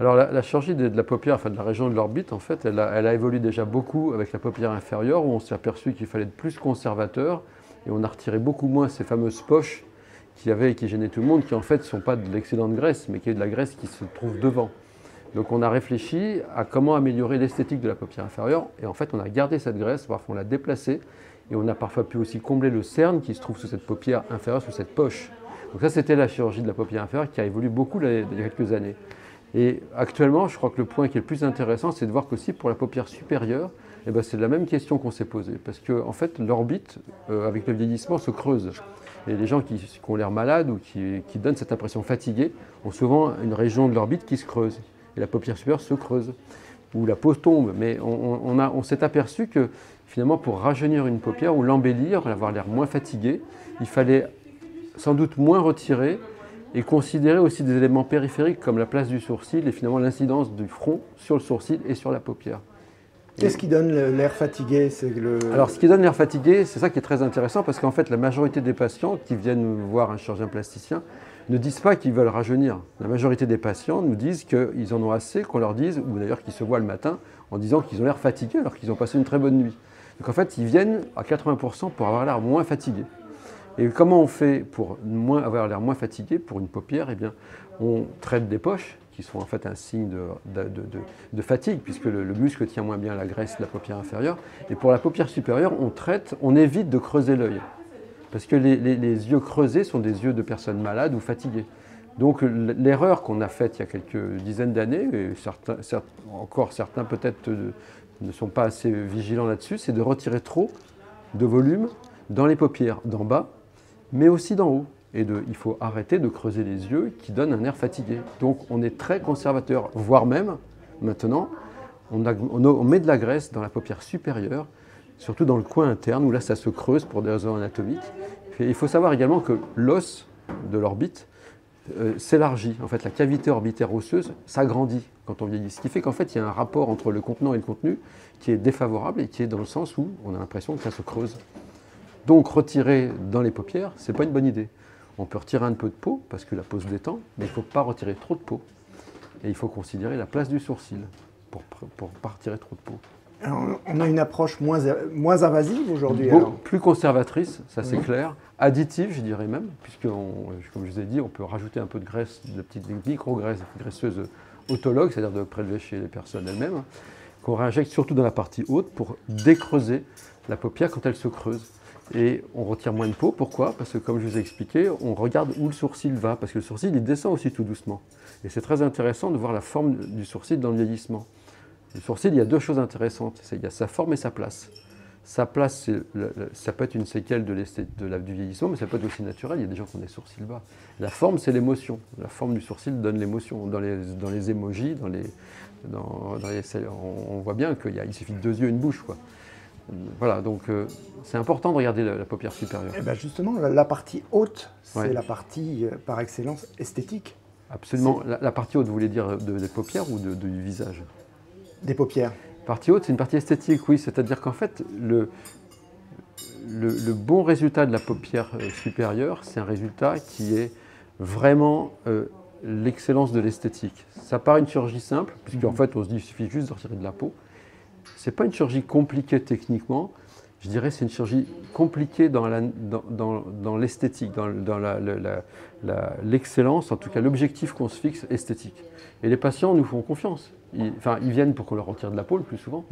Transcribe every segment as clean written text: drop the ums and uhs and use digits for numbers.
Alors la chirurgie de la paupière, enfin de la région de l'orbite, en fait, elle a évolué déjà beaucoup avec la paupière inférieure, où on s'est aperçu qu'il fallait être plus conservateur, et on a retiré beaucoup moins ces fameuses poches qu'il y avait et qui gênaient tout le monde, qui en fait ne sont pas de l'excédent de graisse, mais qui est de la graisse qui se trouve devant. Donc on a réfléchi à comment améliorer l'esthétique de la paupière inférieure, et en fait on a gardé cette graisse, parfois on l'a déplacée, et on a parfois pu aussi combler le cerne qui se trouve sous cette paupière inférieure, sous cette poche. Donc ça c'était la chirurgie de la paupière inférieure qui a évolué beaucoup il y a quelques années. Et actuellement, je crois que le point qui est le plus intéressant, c'est de voir qu'aussi pour la paupière supérieure, eh ben, c'est la même question qu'on s'est posée. Parce qu'en fait, l'orbite, avec le vieillissement, se creuse. Et les gens qui ont l'air malades ou qui donnent cette impression fatiguée ont souvent une région de l'orbite qui se creuse. Et la paupière supérieure se creuse. Ou la peau tombe. Mais on s'est aperçu que finalement, pour rajeunir une paupière ou l'embellir, avoir l'air moins fatigué, il fallait sans doute moins retirer et considérer aussi des éléments périphériques comme la place du sourcil et finalement l'incidence du front sur le sourcil et sur la paupière. Qu'est-ce qui donne l'air fatigué? Alors ce qui donne l'air fatigué, c'est ça qui est très intéressant parce qu'en fait la majorité des patients qui viennent voir un chirurgien plasticien ne disent pas qu'ils veulent rajeunir. La majorité des patients nous disent qu'ils en ont assez qu'on leur dise, ou d'ailleurs qu'ils se voient le matin en disant qu'ils ont l'air fatigués alors qu'ils ont passé une très bonne nuit. Donc en fait ils viennent à 80% pour avoir l'air moins fatigués. Et comment on fait pour avoir l'air moins fatigué pour une paupière? Eh bien, on traite des poches, qui sont en fait un signe de fatigue, puisque le muscle tient moins bien la graisse de la paupière inférieure. Et pour la paupière supérieure, on évite de creuser l'œil. Parce que les yeux creusés sont des yeux de personnes malades ou fatiguées. Donc l'erreur qu'on a faite il y a quelques dizaines d'années, et certains peut-être ne sont pas assez vigilants là-dessus, c'est de retirer trop de volume dans les paupières d'en bas, mais aussi d'en haut. Et il faut arrêter de creuser les yeux qui donnent un air fatigué. Donc on est très conservateur, voire même, maintenant, on met de la graisse dans la paupière supérieure, surtout dans le coin interne, où là ça se creuse pour des raisons anatomiques. Et il faut savoir également que l'os de l'orbite s'élargit. En fait, la cavité orbitaire osseuse s'agrandit quand on vieillit. Ce qui fait qu'en fait, il y a un rapport entre le contenant et le contenu qui est défavorable et qui est dans le sens où on a l'impression que ça se creuse. Donc retirer dans les paupières, ce n'est pas une bonne idée. On peut retirer un peu de peau, parce que la peau se détend, mais il ne faut pas retirer trop de peau. Et il faut considérer la place du sourcil, pour ne pas retirer trop de peau. Alors, on a une approche moins invasive aujourd'hui. Plus conservatrice, ça c'est clair. Additive, je dirais même, puisque, comme je vous ai dit, on peut rajouter un peu de graisse, de petites micro-graisses graisseuses autologues, c'est-à-dire de prélever chez les personnes elles-mêmes, qu'on réinjecte surtout dans la partie haute pour décreuser la paupière quand elle se creuse. Et on retire moins de peau. Pourquoi? Parce que comme je vous ai expliqué, on regarde où le sourcil va, parce que le sourcil il descend aussi tout doucement. Et c'est très intéressant de voir la forme du sourcil dans le vieillissement. Le sourcil, il y a deux choses intéressantes, il y a sa forme et sa place. Sa place, ça peut être une séquelle du vieillissement, mais ça peut être aussi naturel, il y a des gens qui ont des sourcils bas. La forme, c'est l'émotion. La forme du sourcil donne l'émotion. Dans les emojis, on voit bien qu'il suffit de deux yeux et une bouche, quoi. Voilà, donc c'est important de regarder la paupière supérieure. Et ben justement, la partie haute, c'est la partie par excellence esthétique. Absolument. La partie haute, vous voulez dire des paupières ou du visage? Des paupières. Partie haute, c'est une partie esthétique, oui. C'est-à-dire qu'en fait, le bon résultat de la paupière supérieure, c'est un résultat qui est vraiment l'excellence de l'esthétique. Ça paraît une chirurgie simple, puisqu'en fait, on se dit qu'il suffit juste de retirer de la peau. Ce n'est pas une chirurgie compliquée techniquement, je dirais c'est une chirurgie compliquée dans l'esthétique, dans l'excellence, en tout cas l'objectif qu'on se fixe esthétique. Et les patients nous font confiance. Ils viennent pour qu'on leur retire de la peau le plus souvent,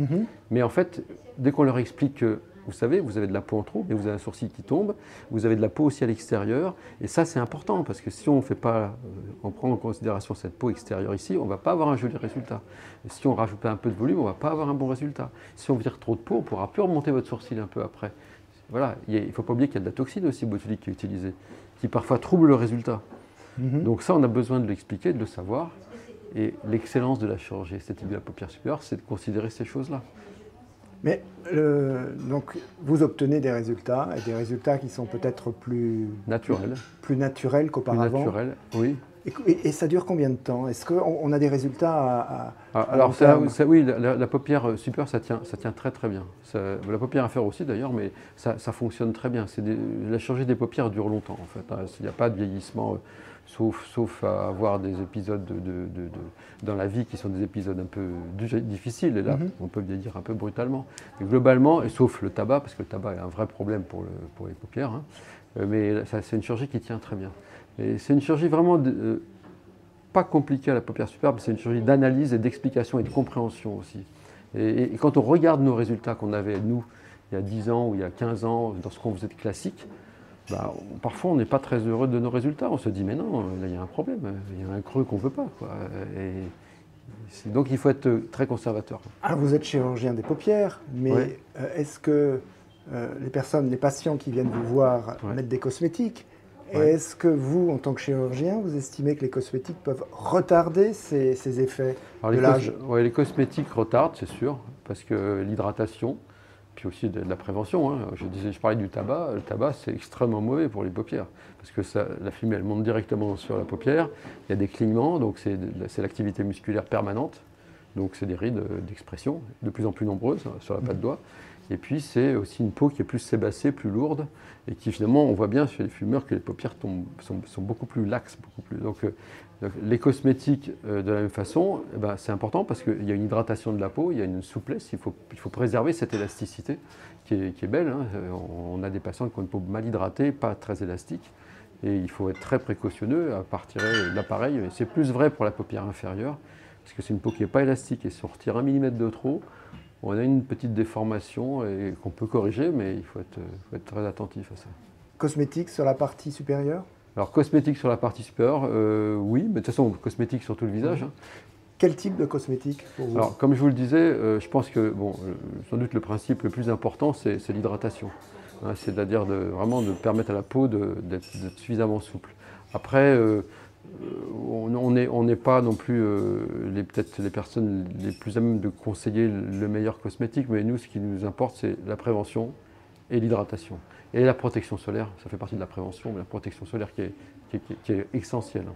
mais en fait, dès qu'on leur explique que vous savez, vous avez de la peau en trop, mais vous avez un sourcil qui tombe, vous avez de la peau aussi à l'extérieur, et ça c'est important, parce que si on prend en considération cette peau extérieure ici, on ne va pas avoir un joli résultat. Et si on rajoute un peu de volume, on ne va pas avoir un bon résultat. Si on vire trop de peau, on ne pourra plus remonter votre sourcil un peu après. Voilà, il ne faut pas oublier qu'il y a de la toxine aussi botulique qui est utilisée, qui parfois trouble le résultat. Donc ça, on a besoin de l'expliquer, de le savoir, et l'excellence de la chirurgie esthétique de la paupière supérieure, c'est de considérer ces choses-là. Mais donc, vous obtenez des résultats, et des résultats qui sont peut-être plus naturels qu'auparavant. Plus naturels, oui. Et ça dure combien de temps? Est-ce qu'on a des résultats Alors, oui, la paupière supérieure, ça tient très très bien. La paupière inférieure aussi d'ailleurs, mais ça fonctionne très bien. La chirurgie des paupières dure longtemps en fait. Il n'y a pas de vieillissement sauf à avoir des épisodes dans la vie qui sont des épisodes un peu difficiles, et là, on peut vieillir un peu brutalement. Mais globalement, et sauf le tabac, parce que le tabac est un vrai problème pour les paupières, hein, mais c'est une chirurgie qui tient très bien. Et c'est une chirurgie vraiment pas compliquée à la paupière supérieure, mais c'est une chirurgie d'analyse et d'explication et de compréhension aussi. Et quand on regarde nos résultats qu'on avait, nous, il y a 10 ans ou il y a 15 ans, lorsqu'on faisait de classique, bah, parfois on n'est pas très heureux de nos résultats. On se dit, mais non, là il y a un problème, il y a un creux qu'on ne veut pas, quoi. Donc il faut être très conservateur. Alors vous êtes chirurgien des paupières, mais est-ce que les patients qui viennent vous voir mettent des cosmétiques? Est-ce que vous, en tant que chirurgien, vous estimez que les cosmétiques peuvent retarder ces effets de l'âge? Les cosmétiques retardent, c'est sûr, parce que l'hydratation, puis aussi de la prévention, hein. Je parlais du tabac. Le tabac, c'est extrêmement mauvais pour les paupières, parce que la fumée, elle monte directement sur la paupière, il y a des clignements, donc c'est l'activité musculaire permanente, donc c'est des rides d'expression, de plus en plus nombreuses sur la patte de doigt. Et puis c'est aussi une peau qui est plus sébacée, plus lourde, et qui finalement, on voit bien chez les fumeurs que les paupières sont beaucoup plus laxes. Donc les cosmétiques de la même façon, c'est important parce qu'il y a une hydratation de la peau, il y a une souplesse, il faut préserver cette élasticité qui est belle, hein. On a des patients qui ont une peau mal hydratée, pas très élastique, et il faut être très précautionneux à partir de l'appareil. C'est plus vrai pour la paupière inférieure, parce que c'est une peau qui n'est pas élastique, et si on retire 1 mm de trop, on a une petite déformation et qu'on peut corriger, mais il faut être très attentif à ça. Cosmétiques sur la partie supérieure? Alors, cosmétiques sur la partie supérieure, oui, mais de toute façon, cosmétiques sur tout le visage. Hein. Quel type de cosmétique pour vous? Alors, comme je vous le disais, je pense que, sans doute le principe le plus important, c'est l'hydratation. Hein, c'est-à-dire vraiment de permettre à la peau d'être suffisamment souple. Après, on n'est pas non plus peut-être les personnes les plus à même de conseiller le meilleur cosmétique, mais nous, ce qui nous importe, c'est la prévention et l'hydratation. Et la protection solaire, ça fait partie de la prévention, mais la protection solaire qui est essentielle.